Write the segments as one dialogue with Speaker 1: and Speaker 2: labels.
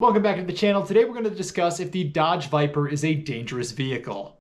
Speaker 1: Welcome back to the channel. Today we're going to discuss if the Dodge Viper is a dangerous vehicle.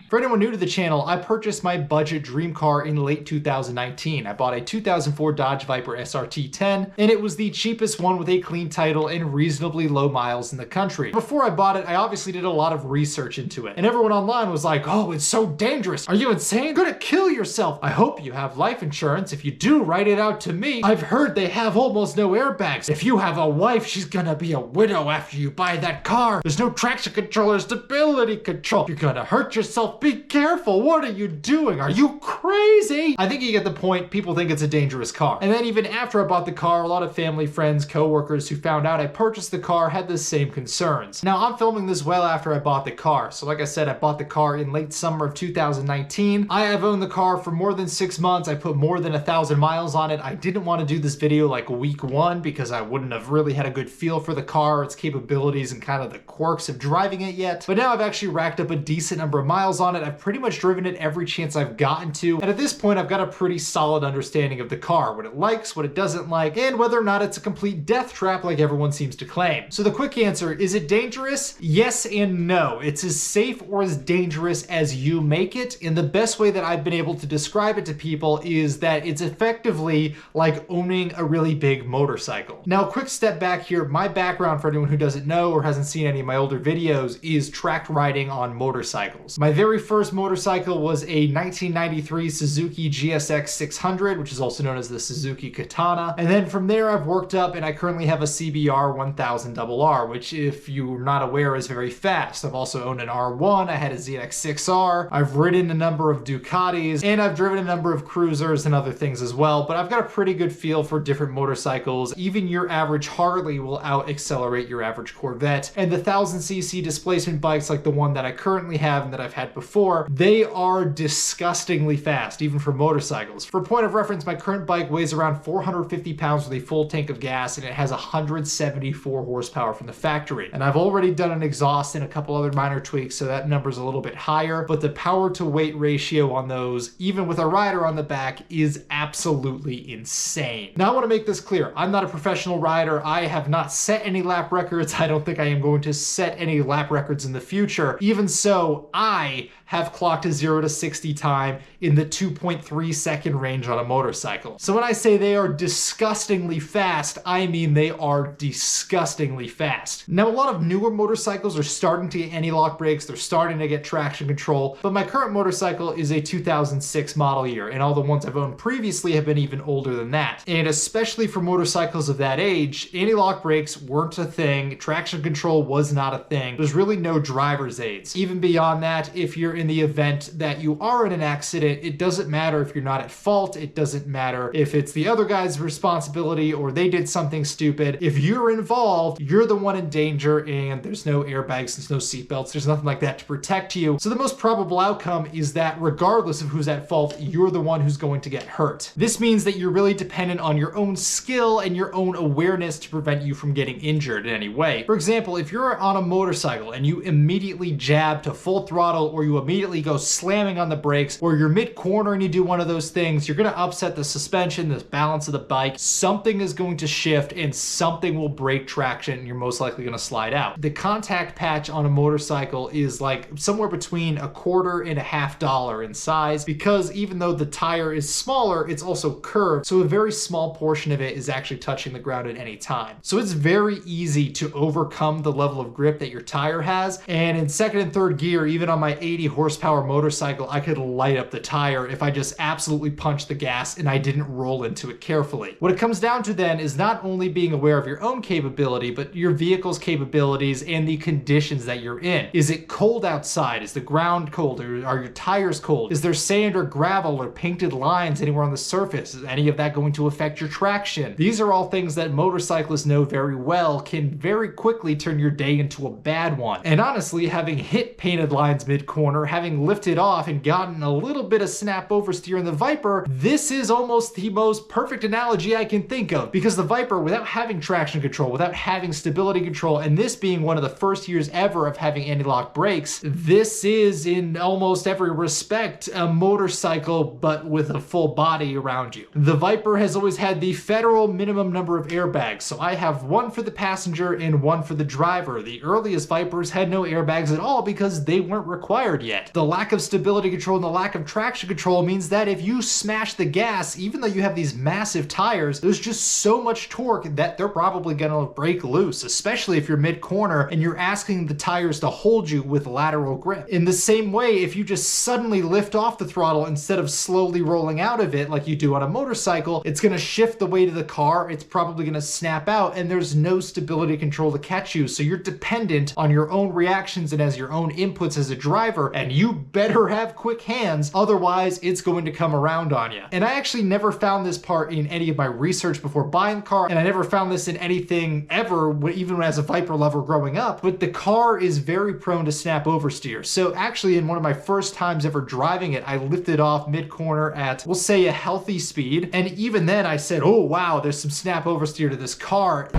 Speaker 1: For anyone new to the channel, I purchased my budget dream car in late 2019. I bought a 2004 Dodge Viper SRT10, and it was the cheapest one with a clean title and reasonably low miles in the country. Before I bought it, I obviously did a lot of research into it, and everyone online was like, "Oh, it's so dangerous. Are you insane? You're gonna kill yourself. I hope you have life insurance. If you do, write it out to me. I've heard they have almost no airbags. If you have a wife, she's gonna be a widow after you buy that car. There's no traction control or stability control. You're gonna hurt yourself. Be careful. What are you doing? Are you crazy?" I think you get the point. People think it's a dangerous car. And then even after I bought the car, a lot of family, friends, co-workers who found out I purchased the car had the same concerns. Now, I'm filming this well after I bought the car. So like I said, I bought the car in late summer of 2019. I have owned the car for more than 6 months. I put more than 1,000 miles on it. I didn't want to do this video like week one because I wouldn't have really had a good feel for the car, its capabilities, and kind of the quirks of driving it yet. But now I've actually racked up a decent number of miles on it. I've pretty much driven it every chance I've gotten to, and at this point I've got a pretty solid understanding of the car, what it likes, what it doesn't like, and whether or not it's a complete death trap like everyone seems to claim. So the quick answer, is it dangerous? Yes and no. It's as safe or as dangerous as you make it, and the best way that I've been able to describe it to people is that it's effectively like owning a really big motorcycle. Now, quick step back here. My background, for anyone who doesn't know or hasn't seen any of my older videos, is tracked riding on motorcycles. My very first motorcycle was a 1993 Suzuki GSX 600, which is also known as the Suzuki Katana. And then from there I've worked up, and I currently have a CBR 1000RR, which, if you're not aware, is very fast. I've also owned an R1, I had a ZX6R, I've ridden a number of Ducatis, and I've driven a number of cruisers and other things as well, but I've got a pretty good feel for different motorcycles. Even your average Harley will out-accelerate your average Corvette, and the 1000cc displacement bikes like the one that I currently have and that I've had before, they are disgustingly fast, even for motorcycles. For point of reference, my current bike weighs around 450 pounds with a full tank of gas, and it has 174 horsepower from the factory. And I've already done an exhaust and a couple other minor tweaks, so that number's a little bit higher, but the power to weight ratio on those, even with a rider on the back, is absolutely insane. Now, I want to make this clear. I'm not a professional rider. I have not set any lap records. I don't think I am going to set any lap records in the future. Even so, I have clocked a 0 to 60 time in the 2.3 second range on a motorcycle. So when I say they are disgustingly fast, I mean they are disgustingly fast. Now, a lot of newer motorcycles are starting to get anti-lock brakes, they're starting to get traction control, but my current motorcycle is a 2006 model year, and all the ones I've owned previously have been even older than that. And especially for motorcycles of that age, anti-lock brakes weren't a thing, traction control was not a thing, there's really no driver's aids. Even beyond that, if you're in the event that you are in an accident, it doesn't matter if you're not at fault, it doesn't matter if it's the other guy's responsibility or they did something stupid. If you're involved, you're the one in danger, and there's no airbags, there's no seatbelts, there's nothing like that to protect you. So the most probable outcome is that regardless of who's at fault, you're the one who's going to get hurt. This means that you're really dependent on your own skill and your own awareness to prevent you from getting injured in any way. For example, if you're on a motorcycle and you immediately jab to full throttle, or you immediately go slamming on the brakes, or you're mid-corner and you do one of those things, you're going to upset the suspension, the balance of the bike. Something is going to shift and something will break traction, and you're most likely going to slide out. The contact patch on a motorcycle is like somewhere between $1 and $50 in size, because even though the tire is smaller, it's also curved, so a very small portion of it is actually touching the ground at any time. So it's very easy to overcome the level of grip that your tire has, and in second and third gear, even on my 80 horsepower motorcycle, I could light up the tire if I just absolutely punched the gas and I didn't roll into it carefully. What it comes down to then is not only being aware of your own capability, but your vehicle's capabilities and the conditions that you're in. Is it cold outside? Is the ground cold? Or are your tires cold? Is there sand or gravel or painted lines anywhere on the surface? Is any of that going to affect your traction? These are all things that motorcyclists know very well can very quickly turn your day into a bad one. And honestly, having hit painted lines mid-corner corner, having lifted off and gotten a little bit of snap oversteer in the Viper, this is almost the most perfect analogy I can think of, because the Viper, without having traction control, without having stability control, and this being one of the first years ever of having anti-lock brakes, this is in almost every respect a motorcycle but with a full body around you. The Viper has always had the federal minimum number of airbags, so I have one for the passenger and one for the driver. The earliest Vipers had no airbags at all because they weren't required yet. The lack of stability control and the lack of traction control means that if you smash the gas, even though you have these massive tires, there's just so much torque that they're probably gonna break loose, especially if you're mid-corner and you're asking the tires to hold you with lateral grip. In the same way, if you just suddenly lift off the throttle instead of slowly rolling out of it like you do on a motorcycle, it's gonna shift the weight of the car, it's probably gonna snap out, and there's no stability control to catch you, so you're dependent on your own reactions and as your own inputs as a driver, and you better have quick hands, otherwise it's going to come around on you. And I actually never found this part in any of my research before buying the car, and I never found this in anything ever, even as a Viper lover growing up, but the car is very prone to snap oversteer. So actually in one of my first times ever driving it, I lifted off mid-corner at, we'll say, a healthy speed, and even then I said, oh wow, there's some snap oversteer to this car.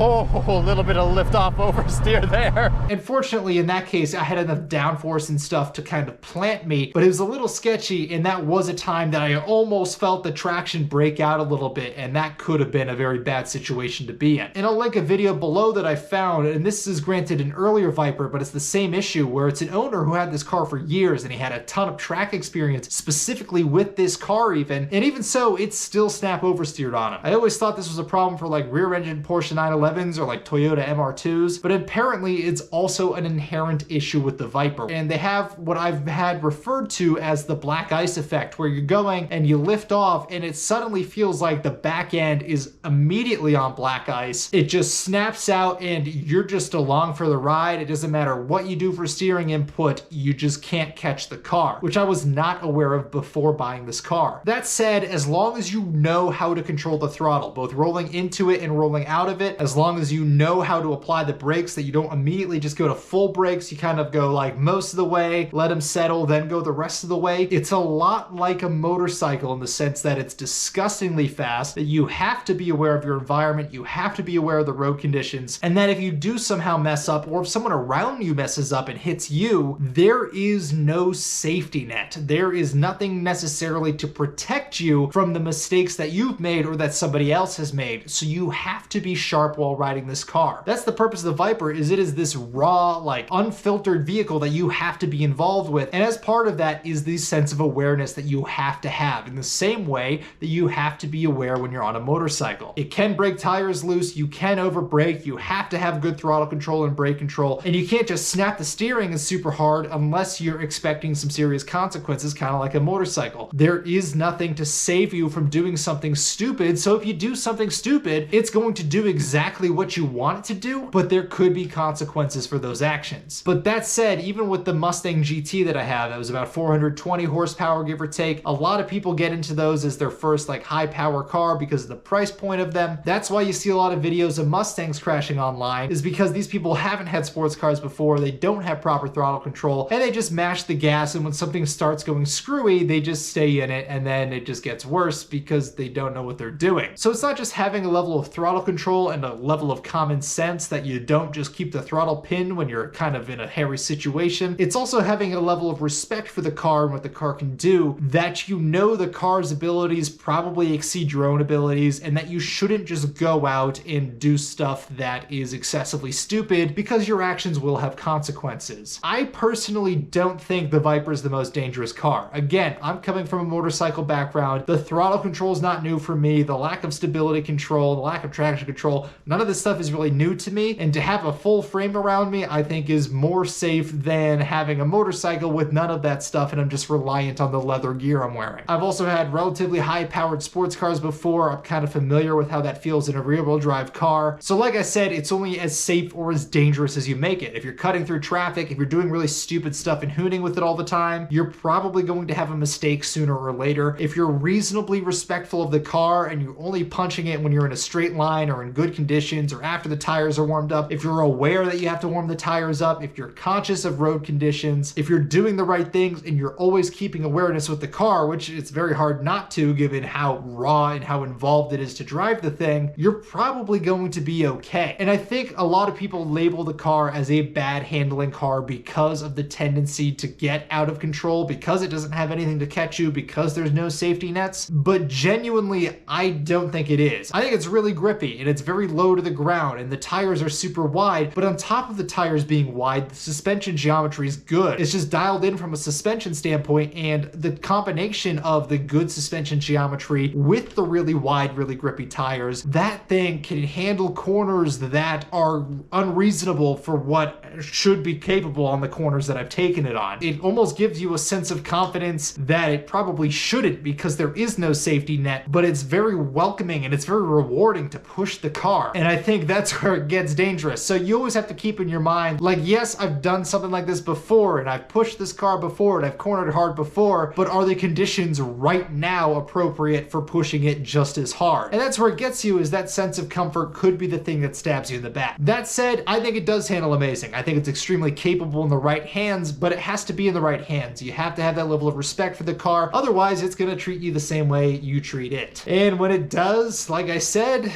Speaker 1: Oh, a little bit of lift off oversteer there. And fortunately, in that case, I had enough downforce and stuff to kind of plant me, but it was a little sketchy, and that was a time that I almost felt the traction break out a little bit, and that could have been a very bad situation to be in. And I'll link a video below that I found, and this is granted an earlier Viper, but it's the same issue where it's an owner who had this car for years, and he had a ton of track experience specifically with this car even, and even so, it's still snap oversteered on him. I always thought this was a problem for like rear-engine Porsche 911 or like Toyota MR2s, but apparently it's also an inherent issue with the Viper. And they have what I've had referred to as the black ice effect, where you're going and you lift off and it suddenly feels like the back end is immediately on black ice. It just snaps out and you're just along for the ride. It doesn't matter what you do for steering input, you just can't catch the car, which I was not aware of before buying this car. That said, as long as you know how to control the throttle, both rolling into it and rolling out of it, as long as you know how to apply the brakes, that you don't immediately just go to full brakes, you kind of go like most of the way, let them settle, then go the rest of the way. It's a lot like a motorcycle in the sense that it's disgustingly fast, that you have to be aware of your environment, you have to be aware of the road conditions, and that if you do somehow mess up, or if someone around you messes up and hits you, there is no safety net. There is nothing necessarily to protect you from the mistakes that you've made or that somebody else has made. So you have to be sharp while riding this car. That's the purpose of the Viper, is it is this raw, like unfiltered vehicle that you have to be involved with. And as part of that is the sense of awareness that you have to have in the same way that you have to be aware when you're on a motorcycle. It can break tires loose, you can overbrake, you have to have good throttle control and brake control, and you can't just snap the steering and super hard unless you're expecting some serious consequences, kind of like a motorcycle. There is nothing to save you from doing something stupid, so if you do something stupid, it's going to do exactly what you want it to do, but there could be consequences for those actions. But that said, even with the Mustang GT that I have, that was about 420 horsepower, give or take, a lot of people get into those as their first like high power car because of the price point of them. That's why you see a lot of videos of Mustangs crashing online, is because these people haven't had sports cars before, they don't have proper throttle control, and they just mash the gas, and when something starts going screwy, they just stay in it, and then it just gets worse because they don't know what they're doing. So it's not just having a level of throttle control and a level of common sense that you don't just keep the throttle pinned when you're kind of in a hairy situation. It's also having a level of respect for the car and what the car can do, that you know the car's abilities probably exceed your own abilities, and that you shouldn't just go out and do stuff that is excessively stupid because your actions will have consequences. I personally don't think the Viper is the most dangerous car. Again, I'm coming from a motorcycle background. The throttle control is not new for me. The lack of stability control, the lack of traction control, none of this stuff is really new to me, and to have a full frame around me I think is more safe than having a motorcycle with none of that stuff and I'm just reliant on the leather gear I'm wearing. I've also had relatively high powered sports cars before. I'm kind of familiar with how that feels in a rear wheel drive car. So like I said, it's only as safe or as dangerous as you make it. If you're cutting through traffic, if you're doing really stupid stuff and hooning with it all the time, you're probably going to have a mistake sooner or later. If you're reasonably respectful of the car and you're only punching it when you're in a straight line or in good condition, conditions or after the tires are warmed up, if you're aware that you have to warm the tires up, if you're conscious of road conditions, if you're doing the right things and you're always keeping awareness with the car, which it's very hard not to given how raw and how involved it is to drive the thing, you're probably going to be okay. And I think a lot of people label the car as a bad handling car because of the tendency to get out of control, because it doesn't have anything to catch you, because there's no safety nets. But genuinely, I don't think it is. I think it's really grippy and it's very low to the ground and the tires are super wide, but on top of the tires being wide, the suspension geometry is good. It's just dialed in from a suspension standpoint, and the combination of the good suspension geometry with the really wide, really grippy tires, that thing can handle corners that are unreasonable for what should be capable on the corners that I've taken it on. It almost gives you a sense of confidence that it probably shouldn't because there is no safety net, but it's very welcoming and it's very rewarding to push the car. And I think that's where it gets dangerous. So you always have to keep in your mind, like, yes, I've done something like this before and I've pushed this car before and I've cornered hard before, but are the conditions right now appropriate for pushing it just as hard? And that's where it gets you, is that sense of comfort could be the thing that stabs you in the back. That said, I think it does handle amazing. I think it's extremely capable in the right hands, but it has to be in the right hands. You have to have that level of respect for the car. Otherwise, it's going to treat you the same way you treat it. And when it does, like I said,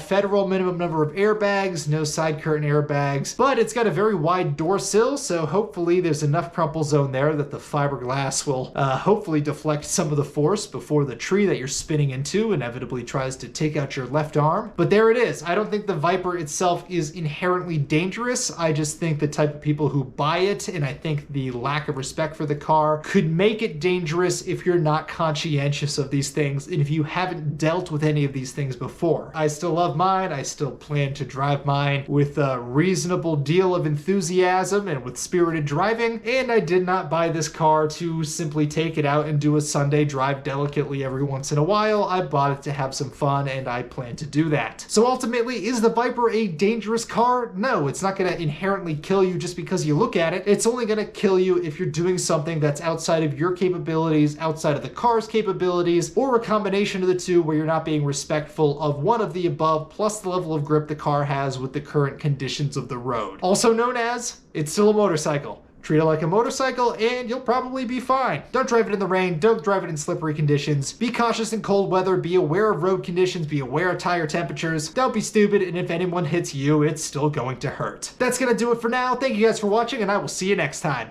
Speaker 1: federal minimum number of airbags, no side curtain airbags, but it's got a very wide door sill, so hopefully there's enough crumple zone there that the fiberglass will hopefully deflect some of the force before the tree that you're spinning into inevitably tries to take out your left arm. But there it is. I don't think the Viper itself is inherently dangerous. I just think the type of people who buy it, and I think the lack of respect for the car, could make it dangerous if you're not conscientious of these things and if you haven't dealt with any of these things before. I still love mine. I still plan to drive mine with a reasonable deal of enthusiasm and with spirited driving, and I did not buy this car to simply take it out and do a Sunday drive delicately every once in a while. I bought it to have some fun, and I plan to do that. So ultimately, is the Viper a dangerous car? No, it's not going to inherently kill you just because you look at it. It's only going to kill you if you're doing something that's outside of your capabilities, outside of the car's capabilities, or a combination of the two where you're not being respectful of one of the above, plus the level of grip the car has with the current conditions of the road. Also known as, it's still a motorcycle. Treat it like a motorcycle and you'll probably be fine. Don't drive it in the rain. Don't drive it in slippery conditions. Be cautious in cold weather. Be aware of road conditions. Be aware of tire temperatures. Don't be stupid, and if anyone hits you, it's still going to hurt. That's gonna do it for now. Thank you guys for watching, and I will see you next time.